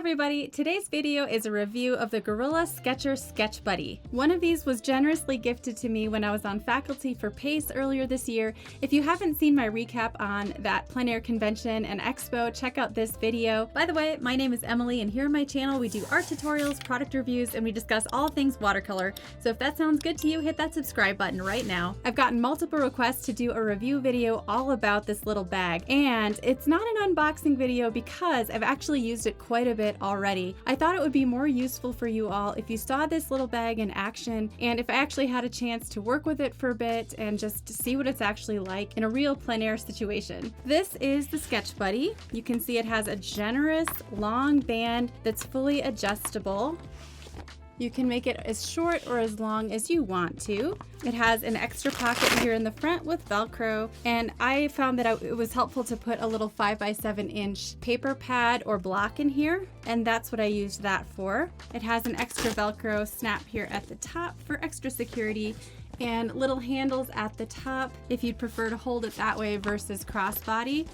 everybody, today's video is a review of the Guerrilla Sketcher Sketchbuddy. One of these was generously gifted to me when I was on faculty for PACE earlier this year. If you haven't seen my recap on that plein air convention and expo, check out this video. By the way, my name is Emily and here on my channel we do art tutorials, product reviews, and we discuss all things watercolor. So if that sounds good to you, hit that subscribe button right now. I've gotten multiple requests to do a review video all about this little bag, and it's not an unboxing video because I've actually used it quite a bit already. I thought it would be more useful for you all if you saw this little bag in action and if I actually had a chance to work with it for a bit and just see what it's actually like in a real plein air situation. This is the Sketchbuddy. You can see it has a generous long band that's fully adjustable. You can make it as short or as long as you want to. It has an extra pocket here in the front with Velcro, and I found that it was helpful to put a little 5x7 inch paper pad or block in here, and that's what I used that for. It has an extra Velcro snap here at the top for extra security, and little handles at the top if you'd prefer to hold it that way versus crossbody.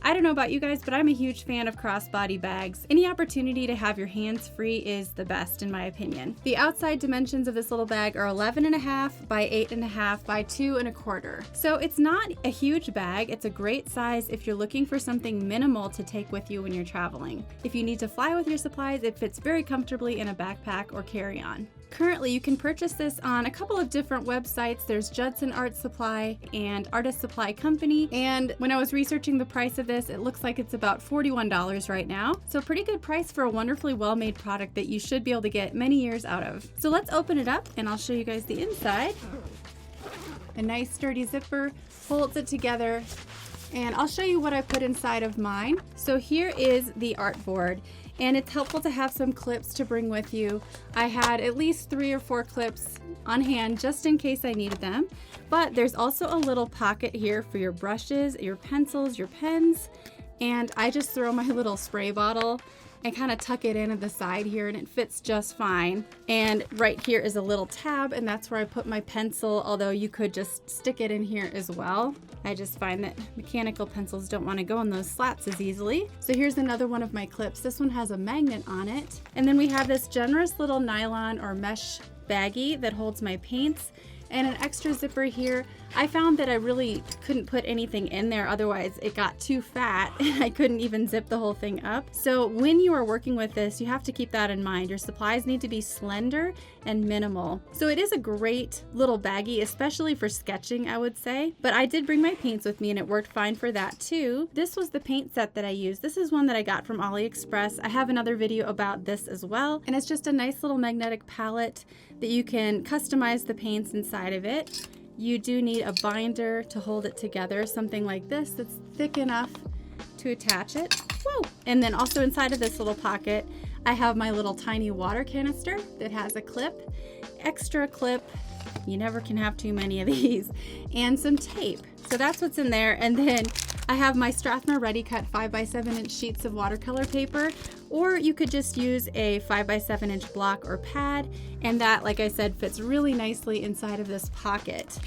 I don't know about you guys, but I'm a huge fan of crossbody bags. Any opportunity to have your hands free is the best in my opinion. The outside dimensions of this little bag are 11.5 by 8.5 by 2.25. So it's not a huge bag. It's a great size if you're looking for something minimal to take with you when you're traveling. If you need to fly with your supplies, it fits very comfortably in a backpack or carry-on. Currently, you can purchase this on a couple of different websites. There's Judson Art Supply and Artist Supply Company. And when I was researching the price of this, it looks like it's about $41 right now. So pretty good price for a wonderfully well-made product that you should be able to get many years out of. So let's open it up and I'll show you guys the inside. A nice sturdy zipper holds it together. And I'll show you what I put inside of mine. So here is the artboard. And it's helpful to have some clips to bring with you. I had at least 3 or 4 clips on hand just in case I needed them. But there's also a little pocket here for your brushes, your pencils, your pens. And I just throw my little spray bottle and kind of tuck it in at the side here, and it fits just fine. And right here is a little tab, and that's where I put my pencil, although you could just stick it in here as well. I just find that mechanical pencils don't want to go in those slats as easily. So here's another one of my clips. This one has a magnet on it. And then we have this generous little nylon or mesh baggie that holds my paints, and an extra zipper here. I found that I really couldn't put anything in there, otherwise it got too fat and I couldn't even zip the whole thing up. So when you are working with this, you have to keep that in mind. Your supplies need to be slender and minimal. So it is a great little baggie, especially for sketching, I would say. But I did bring my paints with me and it worked fine for that too. This was the paint set that I used. This is one that I got from AliExpress. I have another video about this as well. And it's just a nice little magnetic palette that you can customize the paints inside of it. You do need a binder to hold it together, something like this that's thick enough to attach it. Whoa! And then also inside of this little pocket, I have my little tiny water canister that has a clip, extra clip, you never can have too many of these, and some tape. So that's what's in there. And then I have my Strathmore Ready Cut 5x7 inch sheets of watercolor paper, or you could just use a 5x7 inch block or pad, and that, like I said, fits really nicely inside of this pocket.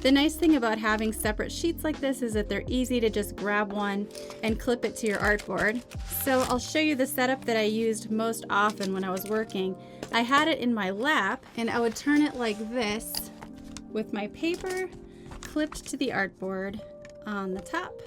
The nice thing about having separate sheets like this is that they're easy to just grab one and clip it to your artboard. So I'll show you the setup that I used most often when I was working. I had it in my lap and I would turn it like this with my paper clipped to the artboard on the top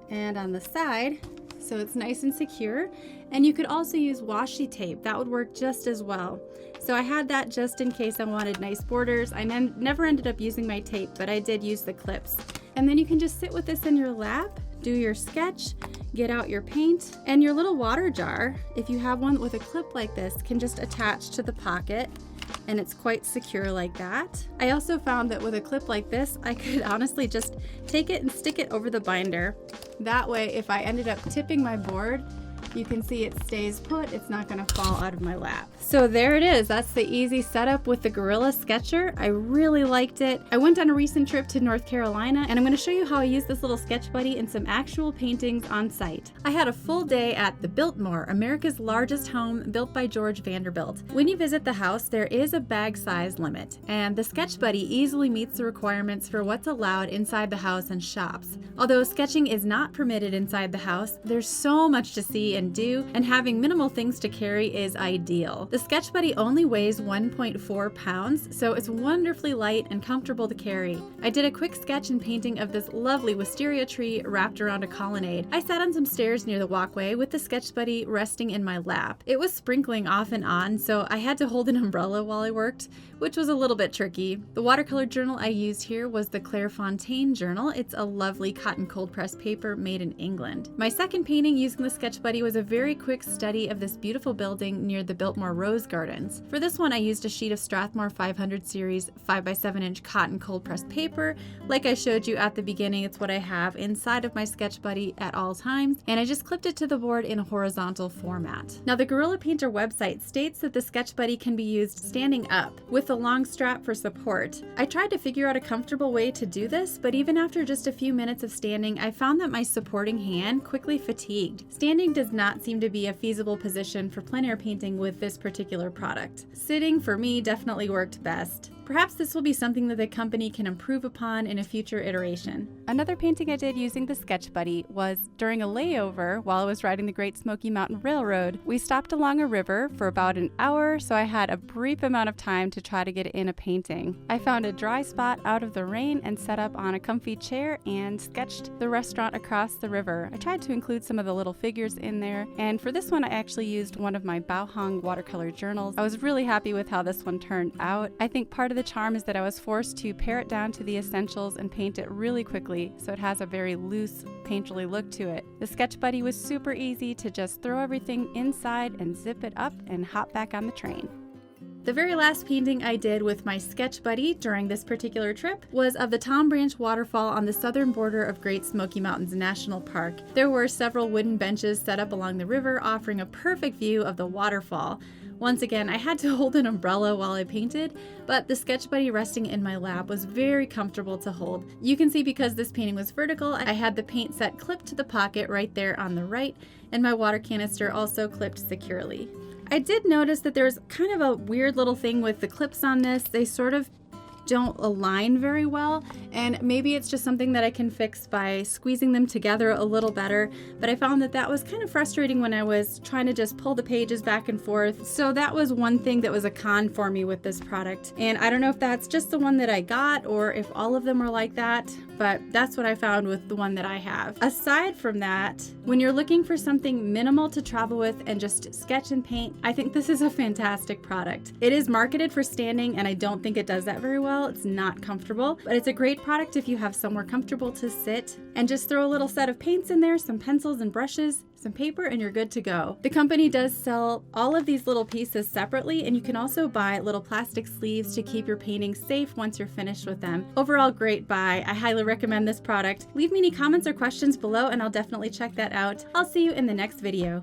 and on the side, so it's nice and secure. And you could also use washi tape. That would work just as well. So I had that just in case I wanted nice borders. I never ended up using my tape, but I did use the clips. And then you can just sit with this in your lap, do your sketch, get out your paint, and your little water jar, if you have one with a clip like this, can just attach to the pocket, and it's quite secure like that. I also found that with a clip like this, I could honestly just take it and stick it over the binder. That way, if I ended up tipping my board, You can see it stays put. It's not going to fall out of my lap. So there it is. That's the easy setup with the Guerrilla Sketcher. I really liked it. I went on a recent trip to North Carolina, and I'm going to show you how I use this little sketch buddy in some actual paintings on site. I had a full day at the Biltmore, America's largest home built by George Vanderbilt. When you visit the house, there is a bag size limit, and the Sketch Buddy easily meets the requirements for what's allowed inside the house and shops. Although sketching is not permitted inside the house, there's so much to see and do, and having minimal things to carry is ideal. The Sketch Buddy only weighs 1.4 pounds, so it's wonderfully light and comfortable to carry. I did a quick sketch and painting of this lovely wisteria tree wrapped around a colonnade. I sat on some stairs near the walkway with the Sketch Buddy resting in my lap. It was sprinkling off and on, so I had to hold an umbrella while I worked, which was a little bit tricky. The watercolor journal I used here was the Clairefontaine journal. It's a lovely cotton cold press paper made in England. My second painting using the Sketch Buddy was a very quick study of this beautiful building near the Biltmore Rose Gardens. For this one, I used a sheet of Strathmore 500 series 5x7-inch cotton cold press paper. Like I showed you at the beginning, it's what I have inside of my Sketch Buddy at all times, and I just clipped it to the board in a horizontal format. Now, the Guerrilla Painter website states that the Sketch Buddy can be used standing up with a long strap for support. I tried to figure out a comfortable way to do this, but even after just a few minutes of standing, I found that my supporting hand quickly fatigued. Standing does not seem to be a feasible position for plein air painting with this particular product. Sitting, for me, definitely worked best. Perhaps this will be something that the company can improve upon in a future iteration. Another painting I did using the Sketch Buddy was during a layover while I was riding the Great Smoky Mountain Railroad. We stopped along a river for about an hour, so I had a brief amount of time to try to get in a painting. I found a dry spot out of the rain and set up on a comfy chair and sketched the restaurant across the river. I tried to include some of the little figures in there, and for this one I actually used one of my Bao watercolor journals. I was really happy with how this one turned out. I think part of the charm is that I was forced to pare it down to the essentials and paint it really quickly, so it has a very loose, painterly look to it. The Sketch Buddy was super easy to just throw everything inside and zip it up and hop back on the train. The very last painting I did with my Sketch Buddy during this particular trip was of the Tom Branch waterfall on the southern border of Great Smoky Mountains National Park. There were several wooden benches set up along the river, offering a perfect view of the waterfall. Once again, I had to hold an umbrella while I painted, but the Sketch Buddy resting in my lap was very comfortable to hold. You can see because this painting was vertical, I had the paint set clipped to the pocket right there on the right, and my water canister also clipped securely. I did notice that there's kind of a weird little thing with the clips on this. They sort of don't align very well, and maybe it's just something that I can fix by squeezing them together a little better, but I found that that was kind of frustrating when I was trying to just pull the pages back and forth. So that was one thing that was a con for me with this product, and I don't know if that's just the one that I got or if all of them are like that, but that's what I found with the one that I have. Aside from that, when you're looking for something minimal to travel with and just sketch and paint, I think this is a fantastic product. It is marketed for standing, and I don't think it does that very well. It's not comfortable, but it's a great product if you have somewhere comfortable to sit and just throw a little set of paints in there, some pencils and brushes, some paper, and you're good to go. The company does sell all of these little pieces separately, and you can also buy little plastic sleeves to keep your paintings safe once you're finished with them. Overall, great buy. I highly recommend this product. Leave me any comments or questions below, and I'll definitely check that out. I'll see you in the next video.